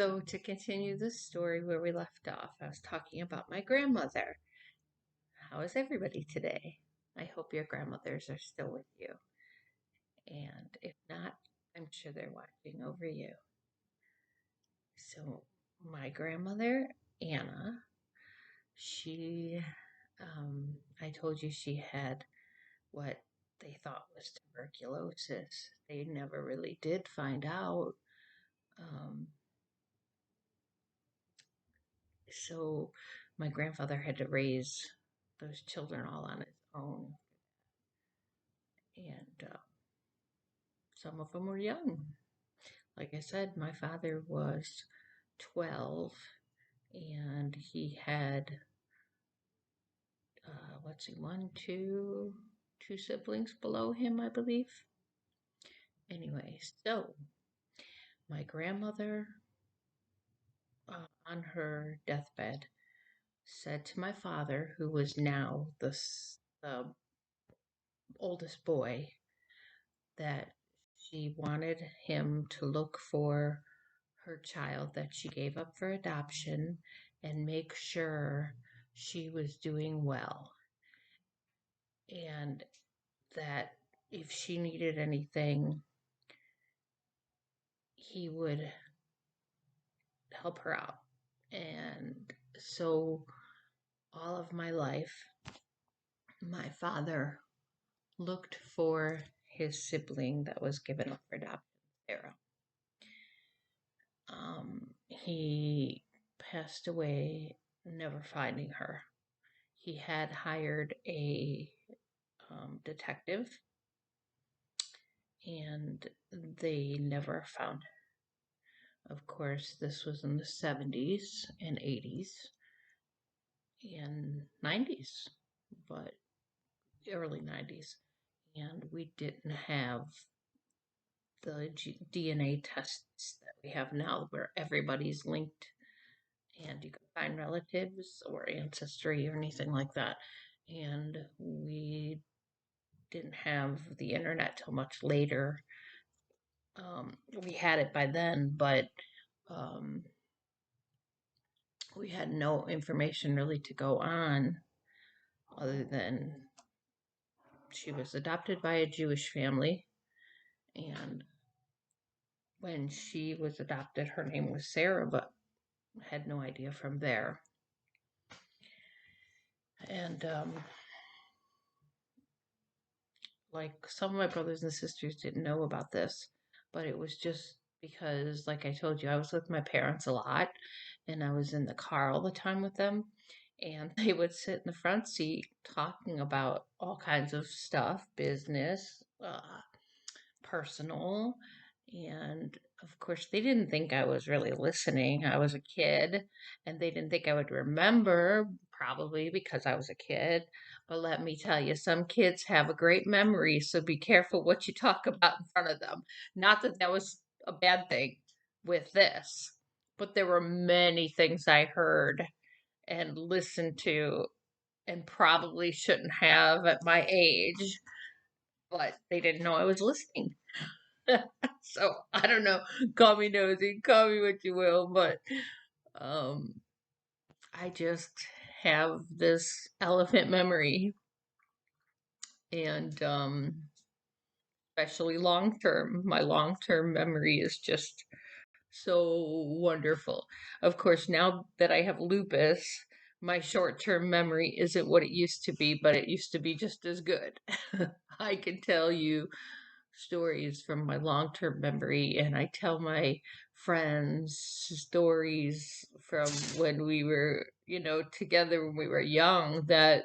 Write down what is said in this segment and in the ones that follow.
So, to continue the story where we left off, I was talking about my grandmother. How is everybody today? I hope your grandmothers are still with you. And if not, I'm sure they're watching over you. So, my grandmother, Anna, she, I told you she had what they thought was tuberculosis. They never really did find out. Um, So my grandfather had to raise those children all on his own, and some of them were young. Like I said, my father was 12, and he had, let's see, two siblings below him, I believe. Anyway, so my grandmother, on her deathbed, said to my father, who was now the oldest boy, that she wanted him to look for her child that she gave up for adoption and make sure she was doing well. And that if she needed anything, he would help her out. And so, all of my life, my father looked for his sibling that was given up for adoption, Sarah. He passed away never finding her. He had hired a detective, and they never found her. Of course, this was in the 70s and 80s and 90s, but early 90s. And we didn't have the DNA tests that we have now where everybody's linked and you can find relatives or ancestry or anything like that. And we didn't have the internet till much later. We had it by then, but um, we had no information really to go on other than she was adopted by a Jewish family. And when she was adopted, her name was Sarah, but had no idea from there. And like some of my brothers and sisters didn't know about this, but it was just because, like I told you, I was with my parents a lot and I was in the car all the time with them. And they would sit in the front seat talking about all kinds of stuff, business, personal. And of course, they didn't think I was really listening. I was a kid, and they didn't think I would remember, probably because I was a kid. But let me tell you, some kids have a great memory, so be careful what you talk about in front of them. Not that that was a bad thing with this, but there were many things I heard and listened to and probably shouldn't have at my age, but they didn't know I was listening. So I don't know. Call me nosy, call me what you will, but um, I just have this elephant memory, and especially long term. My long term memory is just so wonderful. Of course, now that I have lupus, my short term memory isn't what it used to be, but it used to be just as good. I can tell you stories from my long-term memory, and I tell my friends stories from when we were, together when we were young that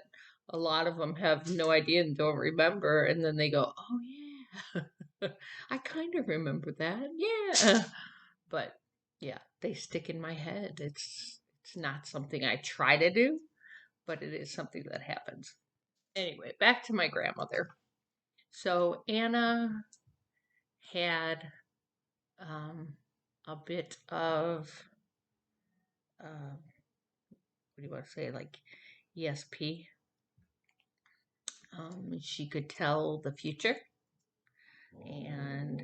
a lot of them have no idea and don't remember, and then they go, "Oh yeah, I kind of remember that, yeah." But yeah, they stick in my head. It's not something I try to do, but it is something that happens. Anyway, back to my grandmother. So Anna had um, a bit of what do you want to say, like ESP. She could tell the future, and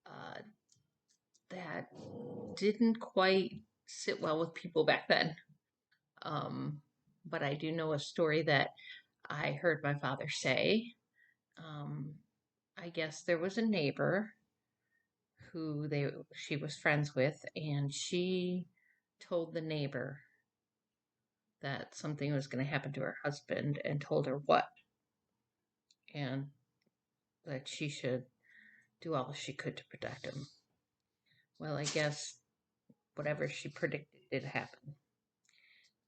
uh, that didn't quite sit well with people back then. Um, but I do know a story that I heard my father say. Um, I guess there was a neighbor who she was friends with, and she told the neighbor that something was going to happen to her husband and told her what, and that she should do all she could to protect him. Well, I guess whatever she predicted did happen.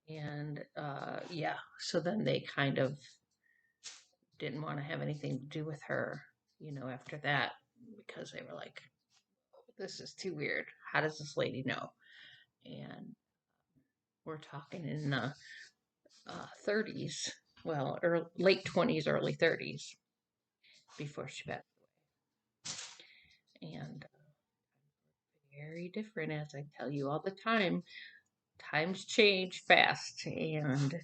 And yeah, so then they kind of didn't want to have anything to do with her, after that, because they were like, this is too weird. How does this lady know? And we're talking in the 30s, well, late 20s, early 30s, before she passed away. And very different, as I tell you all the time. Times change fast, and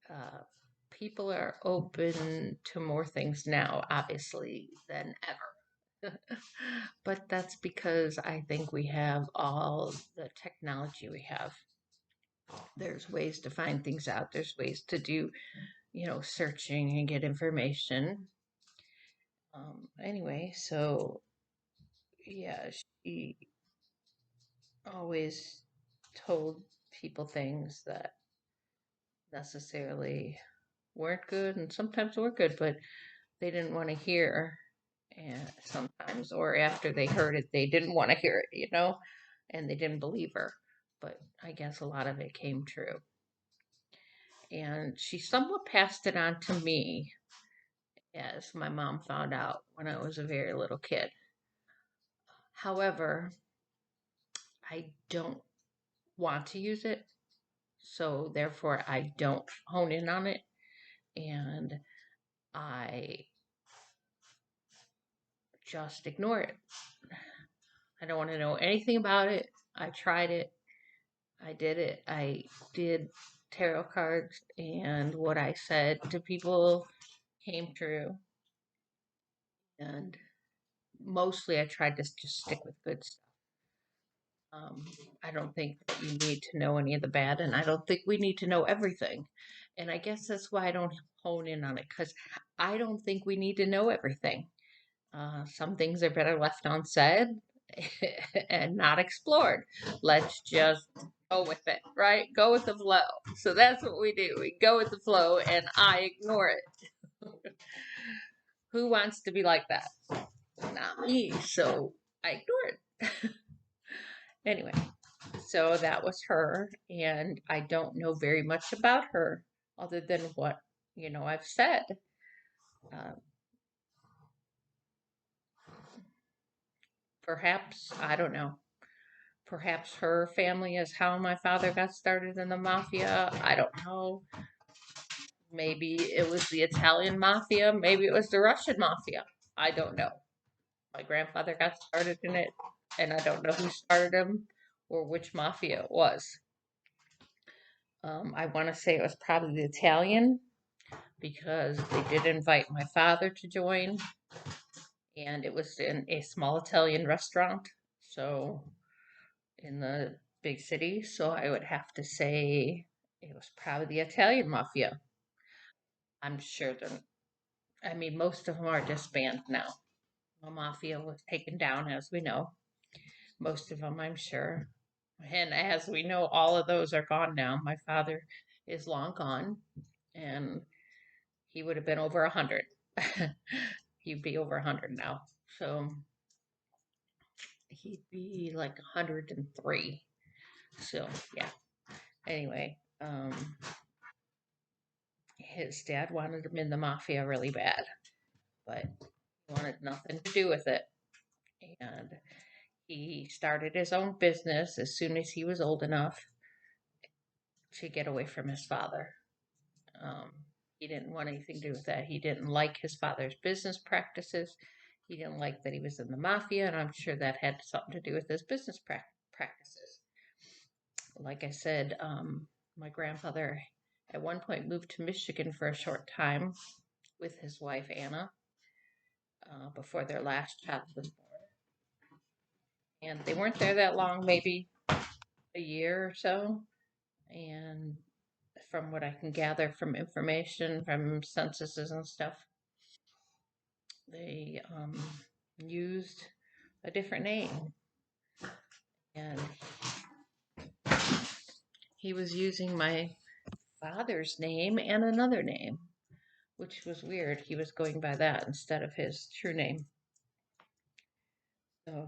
uh, people are open to more things now, obviously, than ever. But that's because I think we have all the technology we have. There's ways to find things out, there's ways to do, searching and get information. Anyway, so yeah, she always told people things that necessarily weren't good and sometimes were good, but they didn't want to hear. And sometimes, or after they heard it, they didn't want to hear it, and they didn't believe her. But I guess a lot of it came true. And she somewhat passed it on to me, as my mom found out when I was a very little kid. However, I don't want to use it, so therefore I don't hone in on it, and I just ignore it. I don't want to know anything about it. I tried it. I did it. I did tarot cards, and what I said to people came true. And mostly I tried to just stick with good stuff. Um, I don't think that you need to know any of the bad, and I don't think we need to know everything. And I guess that's why I don't hone in on it, because I don't think we need to know everything. Some things are better left unsaid and not explored. Let's just go with it, right? Go with the flow. So that's what we do. We go with the flow, and I ignore it. Who wants to be like that? Not me. So I ignore it. Anyway, so that was her, and I don't know very much about her other than what I've said. Uh, Perhaps, I don't know. Perhaps her family is how my father got started in the mafia. I don't know. Maybe it was the Italian mafia. Maybe it was the Russian mafia. I don't know. My grandfather got started in it, and I don't know who started him or which mafia it was. I want to say it was probably the Italian, because they did invite my father to join, and it was in a small Italian restaurant. So in the big city. So I would have to say it was probably the Italian mafia. I'm sure they're, I mean, most of them are disbanded now. The mafia was taken down, as we know. Most of them, I'm sure. And as we know, all of those are gone now. My father is long gone, and he would have been over 100. He'd be over 100 now. So he'd be like 103. So, yeah. Anyway, his dad wanted him in the mafia really bad, but he wanted nothing to do with it. And he started his own business as soon as he was old enough to get away from his father. Um, he didn't want anything to do with that. He didn't like his father's business practices. He didn't like that he was in the mafia, and I'm sure that had something to do with his business practices. Like I said, my grandfather at one point moved to Michigan for a short time with his wife Anna, before their last child was born. And they weren't there that long, maybe a year or so. And from what I can gather from information from censuses and stuff, they used a different name. And he was using my father's name and another name, which was weird. He was going by that instead of his true name. So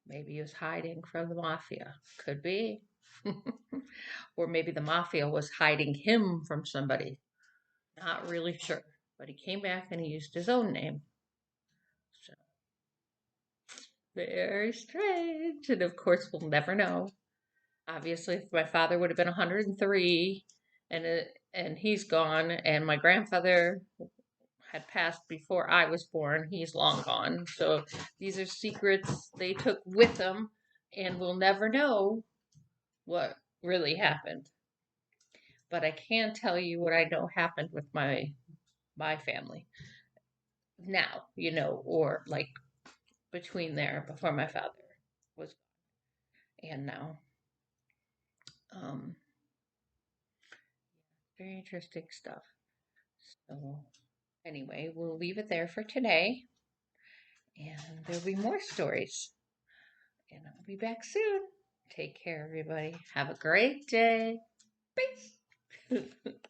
maybe he was hiding from the mafia. Could be. Or maybe the mafia was hiding him from somebody. Not really sure. But he came back and he used his own name. So very strange. And of course, we'll never know. Obviously, if my father would have been 103 and he's gone, and my grandfather had passed before I was born, he's long gone. So these are secrets they took with them, and we'll never know what really happened. But I can tell you what I know happened with my family now, or like between there before my father was and now. Um, Very interesting stuff. So anyway, we'll leave it there for today, and there'll be more stories. And I'll be back soon. Take care, everybody. Have a great day. Peace.